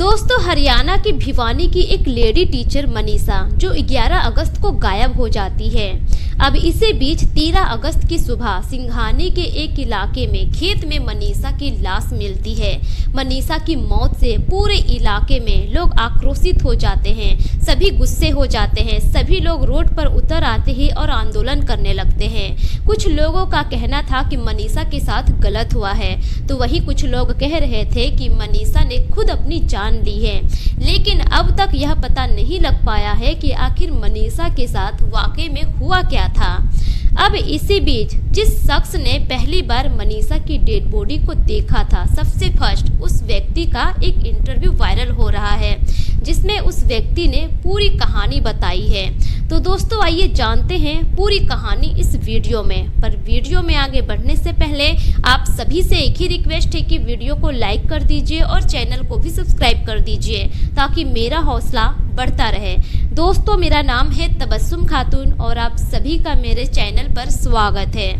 दोस्तों, हरियाणा की भिवानी की एक लेडी टीचर मनीषा जो 11 अगस्त को गायब हो जाती है। अब इसी बीच 13 अगस्त की सुबह सिंघानी के एक इलाके में खेत में मनीषा की लाश मिलती है। मनीषा की मौत से पूरे इलाके में लोग आक्रोशित हो जाते हैं, सभी गुस्से हो जाते हैं, सभी लोग रोड पर उतर आते हैं और आंदोलन करने लगते हैं। कुछ लोगों का कहना था कि मनीषा के साथ गलत हुआ है, तो वहीं कुछ लोग कह रहे थे कि मनीषा ने खुद अपनी जान ली है। लेकिन अब तक यह पता नहीं लग पाया है कि आखिर मनीषा के साथ वाकई में हुआ क्या था। अब इसी बीच जिस शख्स ने पहली बार मनीषा की डेड बॉडी को देखा था, सबसे फर्स्ट उस व्यक्ति का एक इंटरव्यू वायरल हो रहा है, जिसमें उस व्यक्ति ने पूरी कहानी बताई है। तो दोस्तों, आइए जानते हैं पूरी कहानी इस वीडियो में। पर वीडियो में आगे बढ़ने से पहले आप सभी से एक ही रिक्वेस्ट है कि वीडियो को लाइक कर दीजिए और चैनल को भी सब्सक्राइब कर दीजिए, ताकि मेरा हौसला बढ़ता रहे। दोस्तों, मेरा नाम है तबस्सुम खातून और आप सभी का मेरे चैनल पर स्वागत है।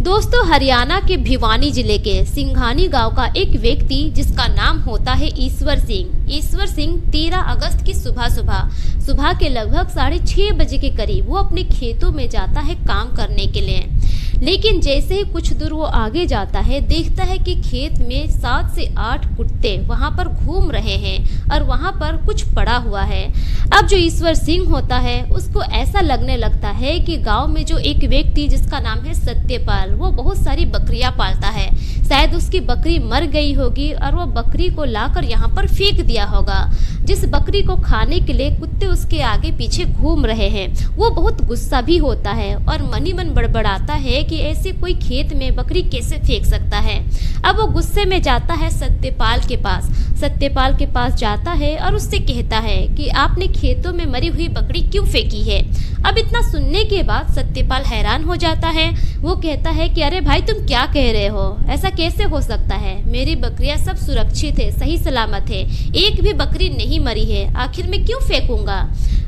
दोस्तों, हरियाणा के भिवानी जिले के सिंघानी गांव का एक व्यक्ति जिसका नाम होता है ईश्वर सिंह 13 अगस्त की सुबह के लगभग 6:30 बजे के करीब वो अपने खेतों में जाता है काम करने के लिए। लेकिन जैसे ही कुछ दूर वो आगे जाता है, देखता है कि खेत में 7 से 8 कुत्ते वहां पर घूम रहे हैं और वहां पर कुछ पड़ा हुआ है। अब जो ईश्वर सिंह होता है, उसको ऐसा लगने लगता है कि गांव में जो एक व्यक्ति जिसका नाम है सत्यपाल, वो बहुत सारी बकरियां पालता है। शायद उसकी बकरी मर गई होगी और वो बकरी को लाकर यहाँ पर फेंक दिया होगा। जिस बकरी को खाने के लिए कुत्ते उसके आगे पीछे घूम रहे हैं, वो बहुत गुस्सा भी होता है और मन ही मन बड़बड़ाता है कि ऐसे कोई खेत में बकरी कैसे फेंक सकता है। अब वो गुस्से में जाता है सत्यपाल के पास जाता है और उससे कहता है कि आपने खेतों में मरी हुई बकरी क्यों फेंकी है। अब इतना सुनने के बाद सत्यपाल हैरान हो जाता है। वो कहता है कि अरे भाई, तुम क्या कह रहे हो, ऐसा कैसे हो सकता है, मेरी बकरियां सब सुरक्षित है, सही सलामत है, एक भी बकरी नहीं मरी है, आखिर मैं क्यों फेंकूंगा।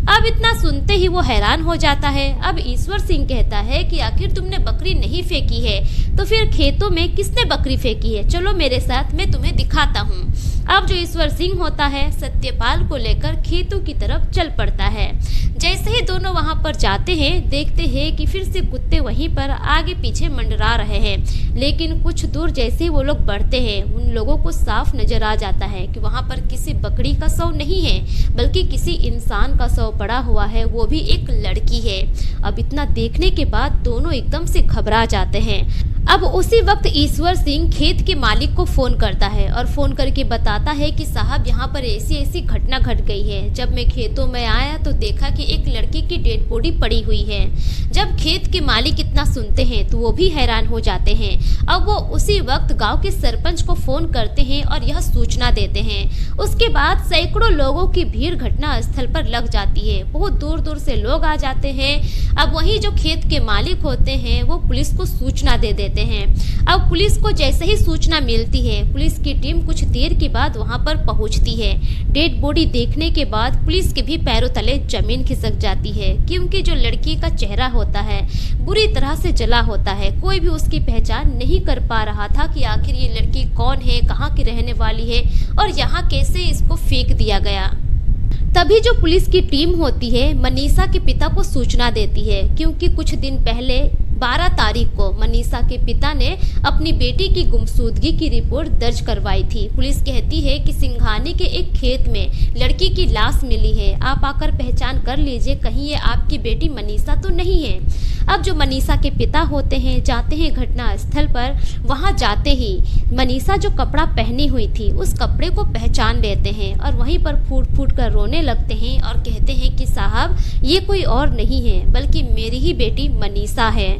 अब इतना सुनते ही वो हैरान हो जाता है। अब ईश्वर सिंह कहता है कि आखिर तुमने बकरी नहीं फेंकी है तो फिर खेतों में किसने बकरी फेंकी है, चलो मेरे साथ, मैं तुम्हें दिखाता हूँ। अब जो ईश्वर सिंह होता है सत्यपाल को लेकर खेतों की तरफ चल पड़ता है। जैसे ही दोनों वहां पर जाते हैं, देखते हैं कि फिर से कुत्ते वहीं पर आगे पीछे मंडरा रहे हैं। लेकिन कुछ दूर जैसे ही वो लोग बढ़ते हैं, उन लोगों को साफ नजर आ जाता है कि वहां पर किसी बकरी का शव नहीं है, बल्कि किसी इंसान का शव पड़ा हुआ है, वो भी एक लड़की है। अब इतना देखने के बाद दोनों एकदम से घबरा जाते हैं। अब उसी वक्त ईश्वर सिंह खेत के मालिक को फोन करता है और फोन करके बताता है कि साहब, यहाँ पर ऐसी ऐसी घटना घट गई है। जब मैं खेतों में आया तो देखा कि एक लड़की की डेड बॉडी पड़ी हुई है। जब खेत के मालिक इतना सुनते हैं तो वो भी हैरान हो जाते हैं। अब वो उसी वक्त गांव के सरपंच को फोन करते हैं और यह सूचना देते हैं। उसके बाद सैकड़ों लोगों की भीड़ घटना स्थल पर लग जाती है। बहुत दूर दूर से लोग आ जाते हैं। अब वही जो खेत के मालिक होते हैं, वो पुलिस को सूचना दे देते हैं। अब पुलिस को जैसे ही सूचना मिलती है, पुलिस की टीम कुछ देर के बाद वहां पर पहुंचती है। डेड बॉडी देखने के बाद पुलिस के भी पैरों तले जमीन खिसक जाती है, क्योंकि जो लड़की का चेहरा होता है बुरी तरह से जला होता है। कोई भी उसकी पहचान नहीं कर पा रहा था कि आखिर ये लड़की कौन है, कहाँ की रहने वाली है और यहाँ कैसे इसको फेंक दिया गया। तभी जो पुलिस की टीम होती है मनीषा के पिता को सूचना देती है, क्योंकि कुछ दिन पहले 12 तारीख को मनीषा के पिता ने अपनी बेटी की गुमशुदगी की रिपोर्ट दर्ज करवाई थी। पुलिस कहती है कि सिंघानी के एक खेत में लड़की की लाश मिली है, आप आकर पहचान कर लीजिए, कहीं ये आपकी बेटी मनीषा तो नहीं है। अब जो मनीषा के पिता होते हैं जाते हैं घटना स्थल पर। वहां जाते ही मनीषा जो कपड़ा पहनी हुई थी, उस कपड़े को पहचान लेते हैं और वहीं पर फूट फूट कर रोने लगते हैं और कहते हैं कि साहब, ये कोई और नहीं है बल्कि मेरी ही बेटी मनीषा है।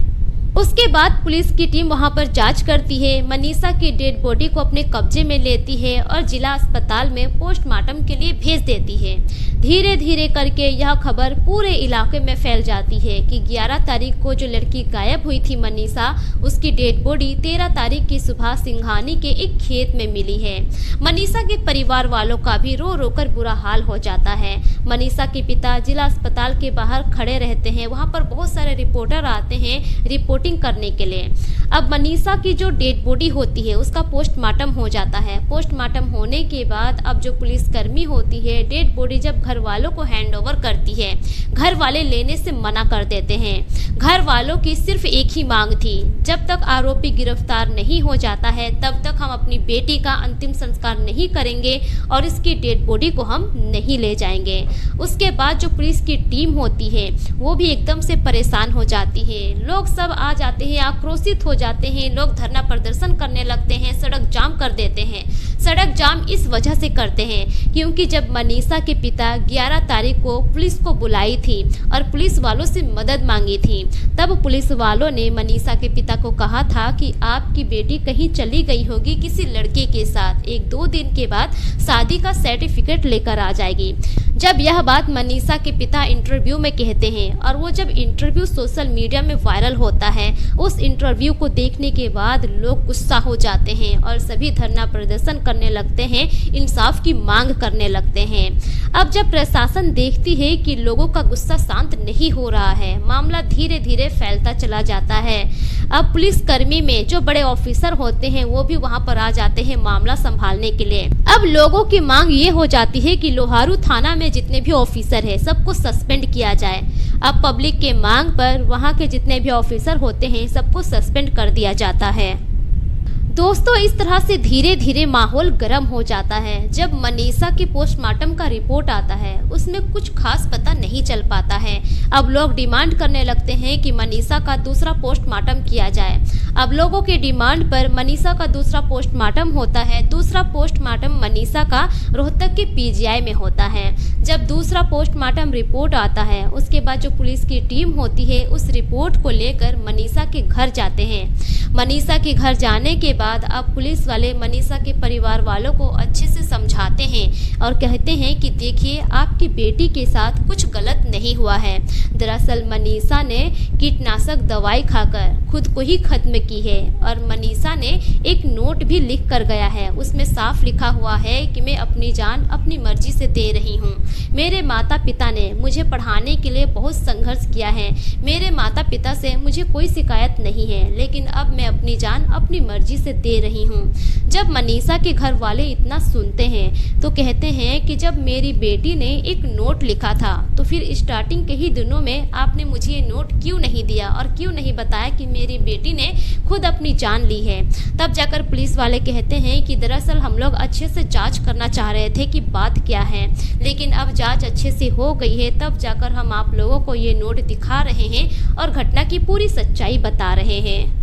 उसके बाद पुलिस की टीम वहां पर जांच करती है, मनीषा की डेड बॉडी को अपने कब्जे में लेती है और जिला अस्पताल में पोस्टमार्टम के लिए भेज देती है। धीरे धीरे करके यह खबर पूरे इलाके में फैल जाती है कि 11 तारीख को जो लड़की गायब हुई थी मनीषा, उसकी डेड बॉडी 13 तारीख की सुबह सिंघानी के एक खेत में मिली है। मनीषा के परिवार वालों का भी रो रो कर बुरा हाल हो जाता है। मनीषा के पिता जिला अस्पताल के बाहर खड़े रहते हैं, वहां पर बहुत सारे रिपोर्टर आते हैं रिपोर्टिंग करने के लिए। अब मनीषा की जो डेड बॉडी होती है उसका पोस्टमार्टम हो जाता है। पोस्टमार्टम होने के बाद अब जो पुलिसकर्मी होती है डेड बॉडी जब घर वालों को हैंड ओवर करती है, घर वाले लेने से मना कर देते हैं। घर वालों की सिर्फ एक ही मांग थी, जब तक आरोपी गिरफ्तार नहीं हो जाता है तब तक हम अपनी बेटी का अंतिम संस्कार नहीं करेंगे और इसकी डेड बॉडी को हम नहीं ले जाएंगे। उसके बाद जो पुलिस की टीम होती है वो भी एकदम से परेशान हो जाती है। लोग सब आ जाते हैं, आक्रोशित हो जाते हैं, लोग धरना प्रदर्शन करने लगते हैं, सड़क जाम कर देते हैं। सड़क जाम इस वजह से करते हैं क्योंकि जब मनीषा के पिता 11 तारीख को पुलिस को बुलाई थी और पुलिस वालों से मदद मांगी थी, तब पुलिस वालों ने मनीषा के पिता को कहा था कि आपकी बेटी कहीं चली गई होगी किसी लड़के के साथ, 1-2 दिन के बाद शादी का सर्टिफिकेट लेकर आ जाएगी। जब यह बात मनीषा के पिता इंटरव्यू में कहते हैं और वो जब इंटरव्यू सोशल मीडिया में वायरल होता है, उस इंटरव्यू को देखने के बाद लोग गुस्सा हो जाते हैं और सभी धरना प्रदर्शन करने लगते हैं, इंसाफ की मांग करने लगते हैं। अब जब प्रशासन देखती है कि लोगों का गुस्सा शांत नहीं हो रहा है, मामला धीरे धीरे फैलता चला जाता है। अब पुलिसकर्मी में जो बड़े ऑफिसर होते हैं वो भी वहां पर आ जाते हैं मामला संभालने के लिए। अब लोगों की मांग ये हो जाती है कि लोहारू थाना में जितने भी ऑफिसर है सबको सस्पेंड किया जाए। अब पब्लिक के मांग पर वहां के जितने भी ऑफिसर होते हैं सबको सस्पेंड कर दिया जाता है। दोस्तों, इस तरह से धीरे धीरे माहौल गर्म हो जाता है। जब मनीषा के पोस्टमार्टम का रिपोर्ट आता है उसमें कुछ खास पता नहीं चल पाता है। अब लोग डिमांड करने लगते हैं कि मनीषा का दूसरा पोस्टमार्टम किया जाए। अब लोगों के डिमांड पर मनीषा का दूसरा पोस्टमार्टम होता है। दूसरा पोस्टमार्टम मनीषा का रोहतक के पीजीआई में होता है। जब दूसरा पोस्टमार्टम रिपोर्ट आता है उसके बाद जो पुलिस की टीम होती है उस रिपोर्ट को लेकर मनीषा के घर जाते हैं। मनीषा के घर जाने के बाद अब पुलिस वाले मनीषा के परिवार वालों को अच्छे से समझाते हैं और कहते हैं कि देखिए, आपकी बेटी के साथ कुछ गलत नहीं हुआ है। दरअसल मनीषा ने कीटनाशक दवाई खाकर खुद को ही खत्म की है और मनीषा ने एक नोट भी लिख कर गया है। उसमें साफ लिखा हुआ है कि मैं अपनी जान अपनी मर्जी से दे रही हूँ। मेरे माता पिता ने मुझे पढ़ाने के लिए बहुत संघर्ष किया है। मेरे माता पिता से मुझे कोई शिकायत नहीं है, लेकिन अब मैं अपनी जान अपनी मर्जी से दे रही हूँ। जब मनीषा के घर वाले इतना सुनते हैं तो कहते हैं कि जब मेरी बेटी ने एक नोट लिखा था तो फिर स्टार्टिंग के ही दिनों में आपने मुझे ये नोट क्यों नहीं दिया और क्यों नहीं बताया कि मेरी बेटी ने खुद अपनी जान ली है। तब जाकर पुलिस वाले कहते हैं कि दरअसल हम लोग अच्छे से जांच करना चाह रहे थे कि बात क्या है, लेकिन अब जांच अच्छे से हो गई है, तब जाकर हम आप लोगों को ये नोट दिखा रहे हैं और घटना की पूरी सच्चाई बता रहे हैं।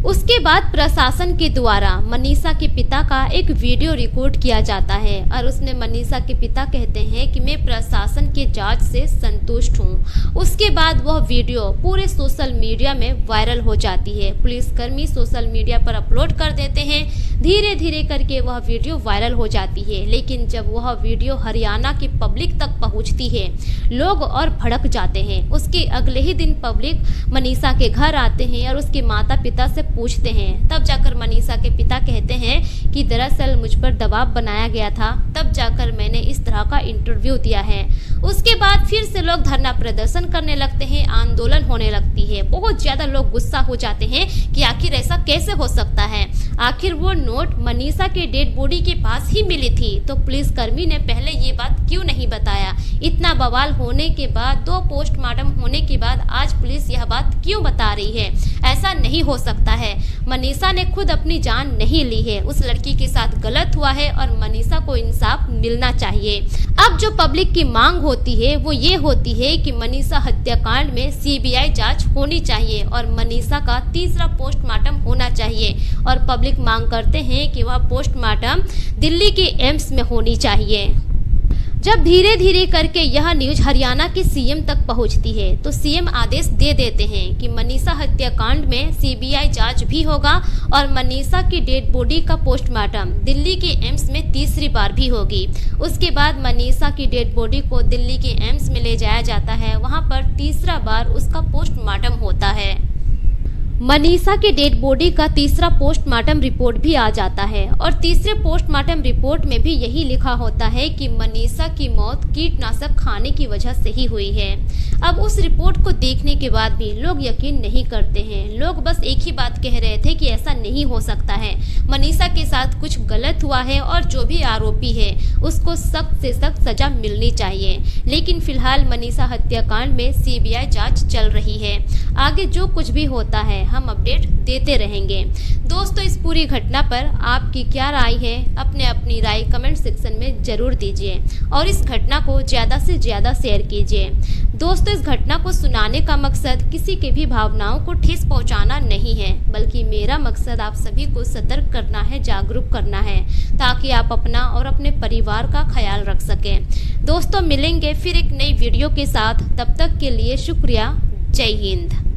उसके बाद प्रशासन के द्वारा मनीषा के पिता का एक वीडियो रिकॉर्ड किया जाता है और उसमें मनीषा के पिता कहते हैं कि मैं प्रशासन के जांच से संतुष्ट हूं। उसके बाद वह वीडियो पूरे सोशल मीडिया में वायरल हो जाती है। पुलिसकर्मी सोशल मीडिया पर अपलोड कर देते हैं। धीरे धीरे करके वह वीडियो वायरल हो जाती है, लेकिन जब वह वीडियो हरियाणा की पब्लिक तक पहुंचती है लोग और भड़क जाते हैं। उसके अगले ही दिन पब्लिक मनीषा के घर आते हैं और उसके माता पिता से पूछते हैं। तब जाकर मनीषा के पिता कहते हैं कि दरअसल मुझ पर दबाव बनाया गया था, तब जाकर मैंने इस तरह का इंटरव्यू दिया है। उसके बाद फिर से लोग धरना प्रदर्शन करने लगते हैं, आंदोलन होने लगती है। बहुत ज्यादा लोग गुस्सा हो जाते हैं कि आखिर ऐसा कैसे हो सकता है। आखिर वो नोट मनीषा के डेड बॉडी के पास ही मिली थी तो पुलिसकर्मी ने पहले ये बात क्यों नहीं बताया। इतना बवाल होने के बाद 2 पोस्टमार्टम होने के बाद आज पुलिस यह बात क्यों बता रही है। ऐसा नहीं हो सकता है। मनीषा ने खुद अपनी जान नहीं ली है, उस लड़की के साथ गलत हुआ है और मनीषा को इंसाफ मिलना चाहिए। अब जो पब्लिक की मांग होती है वो ये होती है कि मनीषा हत्याकांड में सीबीआई जांच होनी चाहिए और मनीषा का तीसरा पोस्टमार्टम होना चाहिए और पब्लिक मांग करते हैं कि वह पोस्टमार्टम दिल्ली के एम्स में होनी चाहिए। जब धीरे धीरे करके यह न्यूज हरियाणा के सीएम तक पहुंचती है तो सीएम आदेश दे देते हैं कि मनीषा हत्याकांड में सीबीआई जांच भी होगा और मनीषा की डेड बॉडी का पोस्टमार्टम दिल्ली के एम्स में तीसरी बार भी होगी। उसके बाद मनीषा की डेड बॉडी को दिल्ली के एम्स में ले जाया जाता है। वहां पर तीसरा बार उसका पोस्टमार्टम होता है। मनीषा के डेड बॉडी का तीसरा पोस्टमार्टम रिपोर्ट भी आ जाता है और तीसरे पोस्टमार्टम रिपोर्ट में भी यही लिखा होता है कि मनीषा की मौत कीटनाशक खाने की वजह से ही हुई है। अब उस रिपोर्ट को देखने के बाद भी लोग यकीन नहीं करते हैं। लोग बस एक ही बात कह रहे थे कि ऐसा नहीं हो सकता है, मनीषा के साथ कुछ गलत हुआ है और जो भी आरोपी है उसको सख्त से सख्त सजा मिलनी चाहिए। लेकिन फिलहाल मनीषा हत्याकांड में सीबीआई जांच चल रही है। आगे जो कुछ भी होता है हम अपडेट देते रहेंगे। दोस्तों, इस पूरी घटना पर आपकी क्या राय है? अपनी राय कमेंट सेक्शन में जरूर दीजिए और इस घटना को ज़्यादा से ज़्यादा शेयर कीजिए। दोस्तों, इस घटना को सुनाने का मकसद किसी के भी भावनाओं को ठेस पहुंचाना नहीं है, बल्कि मेरा मकसद आप सभी को सतर्क करना है, जागरूक करना है, ताकि आप अपना और अपने परिवार का ख्याल रख सकें। दोस्तों, मिलेंगे फिर एक नई वीडियो के साथ। तब तक के लिए शुक्रिया। जय हिंद।